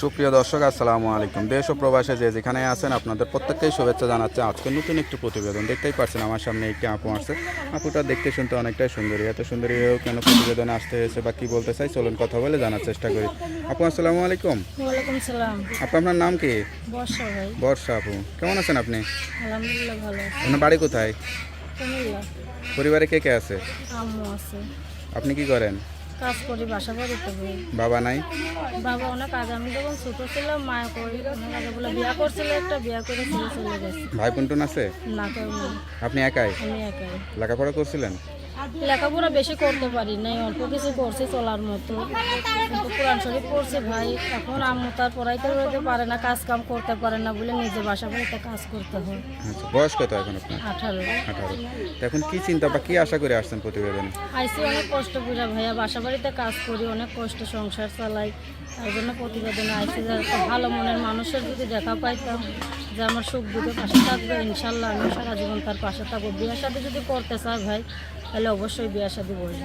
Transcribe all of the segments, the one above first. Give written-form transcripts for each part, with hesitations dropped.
সুপ্রিয় দর্শক আসসালামু আলাইকুম। দেশ ও প্রবাসে যে যেখানে আছেন আপনাদের প্রত্যেককেই শুভেচ্ছা জানাচ্ছে। আজকে নতুন একটি প্রতিবেদন দেখতেই পাচ্ছেন আমার সামনে একটি আপু আসছে। আপুটা দেখতে শুনতে অনেকটাই সুন্দরী, এত সুন্দরী হয়েও কেন প্রতিবেদনে আসতে হয়েছে বা কী বলতে চাই চলুন কথা বলে জানার চেষ্টা করি। আপু আসসালামু আলাইকুম। ওয়ালাইকুম সালাম। আপু আপনার নাম কি? বর্ষা ভাই। বর্ষা আপু, কেমন আছেন আপনি? আলহামদুলিল্লাহ ভালো আছি। আপনার বাড়ি কোথায়? কুমিল্লা। পরিবারে কে কে আছে? আম্মু আছে। আপনি কি করেন? কাজ করি বাসা বাড়িতে ভাই। বাবা নাই? বাবা অনেক আগে, আমি যখন ছোট ছিলাম মায়া করি অনেক আগে বলে বিয়া করছিল, একটা বিয়া করে ছেলে চলে গেছে। ভাই বোন আছে? না কেউ নেই, আপনি একাই? আমি একাই। লেখাপড়া করছিলেন? লেখাপড়া বেশি করতে পারি নাই, অল্প কিছু করছি চলার মতো, কিন্তু কোরআন শরীফ পড়ছি ভাই। এখন আম্মু তার পড়াইতে হতে পারে না, কাজ কাম করতে পারে না বলে নিজে বাসা বাড়িতে কাজ করতে হয়। আচ্ছা, বয়স কত এখন আপনার? 18। 18। তো এখন কি চিন্তা বা কি আশা করে আসছেন প্রতিবেদনে? আইসি অনেক কষ্ট বুঝা ভাইয়া, বাসা বাড়িতে কাজ করি, অনেক কষ্ট সংসার চালাই, তাই জন্য প্রতিবেদনে আইসি যে একটা ভালো মনের মানুষের যদি দেখা পাইতাম যে আমার সুখ দুঃখে পাশে থাকবে, ইনশাল্লাহ আমি সারা জীবন তার পাশে থাকবো। বিয়ে শাদী যদি করতে চাই ভাই তাহলে অবশ্যই বিয়ে শাদী বলবো।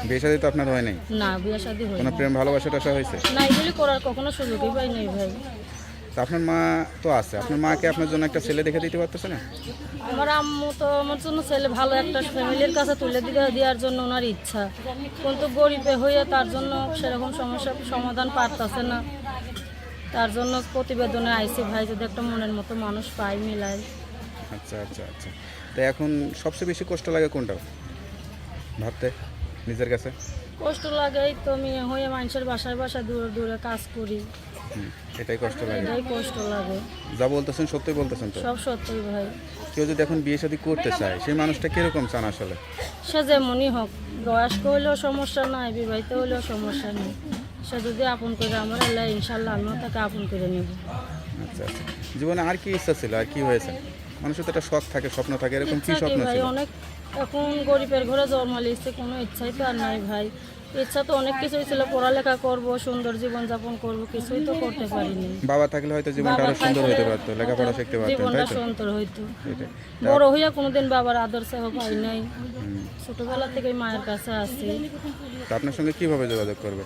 বিয়ে শাদী তো আপনার হয় নাই? না, বিয়ে শাদী হয় কোনো না। প্রেম ভালোবাসা টাসা হয়েছে? না, এগুলি করার কখনো সুযোগই পাই নাই ভাই। তো আপনার মা তো আছে, আপনার মাকে আপনার জন্য একটা ছেলে দেখে দিতে পারতেছে না? আমার আম্মু তো আমার জন্য ছেলে ভালো একটা ফ্যামিলির কাছে তুলে দেওয়ার জন্য ওনার ইচ্ছা, কিন্তু গরিবে হয়ে তার জন্য সেরকম সমস্যার সমাধান পারতেছে না। তার জন্য প্রতিবেদনে আইসি ভাই, যদি একটা মনের মতো মানুষ পাই মিলাই। আচ্ছা আচ্ছা আচ্ছা। তো এখন সবচেয়ে বেশি কষ্ট লাগে কোনটা ভাবতে নিজের কাছে? কষ্ট লাগে এই তো, মেয়ে হয়ে মানুষের বাসায় বাসায় দূরে দূরে কাজ করি, এটাই কষ্ট লাগে। এটাই কষ্ট লাগে। যা বলতেছেন সত্যি বলতেছেন তো? সব সত্যি ভাই। কেউ যদি এখন বিয়ে শাদী করতে চায় সেই মানুষটা কিরকম চান আসলে? সে যেমনই হোক, বয়স্ক হইলেও সমস্যা নাই, বিবাহিত হইলেও সমস্যা নেই, সে যদি আপন করে আমার এলাকা ইনশাল্লাহ আমিও তাকে আপন করে নেব। আচ্ছা আচ্ছা। জীবনে আর কি ইচ্ছা ছিল, আর কি হয়েছে? মানুষের তো একটা শখ থাকে, স্বপ্ন থাকে, এরকম কি ইচ্ছা কি স্বপ্ন ভাই, ছিল? অনেক এখন গরিবের ঘরে জন্মালিছে, কোনো ইচ্ছাই তো আর নাই ভাই। ইচ্ছা তো অনেক কিছুই ছিল, পড়ালেখা করব, সুন্দর জীবনযাপন করব, কিছুই তো করতে পারিনি। বাবা থাকলে হয়তো জীবনটা বাবা আরো সুন্দর থাকলে হতে পারতো, লেখাপড়া শিখতে পারতেন, জীবনটা তাই তো? সুন্দর হইতো। এটাই। বড় হইয়া কোনোদিন বাবার আদর সেহ পাই নাই, ছোটবেলা থেকে মায়ের কাছে আছি। তো আপনার সঙ্গে কিভাবে যোগাযোগ করবে?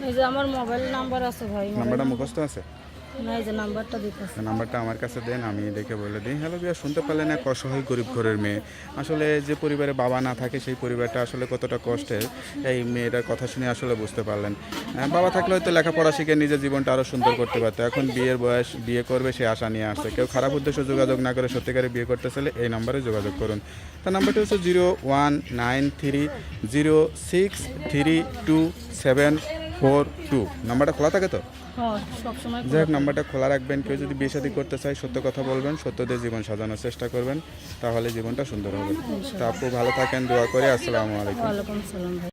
এই যে আমার মোবাইল নাম্বার আছে ভাই, নাম্বারটা মুখস্থ আছে? না এই যে নাম্বারটা দিতেছে। নাম্বারটা আমার কাছে দেন, আমি দেখে বলে দিই। হ্যালো বিয়া, শুনতে পারলেন এক অসহায় গরিব ঘরের মেয়ে। আসলে যে পরিবারে বাবা না থাকে সেই পরিবারটা আসলে কতটা কষ্টের, এই মেয়েটার কথা শুনে আসলে বুঝতে পারলেন। বাবা থাকলে হয়তো লেখাপড়া শিখে নিজের জীবনটা আরও সুন্দর করতে পারতো। এখন বিয়ের বয়স, বিয়ে করবে সে আশা নিয়ে আসছে। কেউ খারাপ উদ্দেশ্যে যোগাযোগ না করে সত্যিকারে বিয়ে করতে চাইলে এই নাম্বারে যোগাযোগ করুন। তার নাম্বারটি হচ্ছে 0193063272। নাম্বারটা খোলা থাকে তো? হ্যাঁ, সবসময় যাই হোক, নাম্বারটা খোলা রাখবেন। কেউ যদি বিয়ে শাদী করতে চায় সত্য কথা বলবেন, সত্য দিয়ে জীবন সাজানোর চেষ্টা করবেন, তাহলে জীবনটা সুন্দর হবে। তা আপু ভালো থাকেন, দোয়া করে। আসসালামু আলাইকুম। ওয়ালাইকুম সালাম ভাই।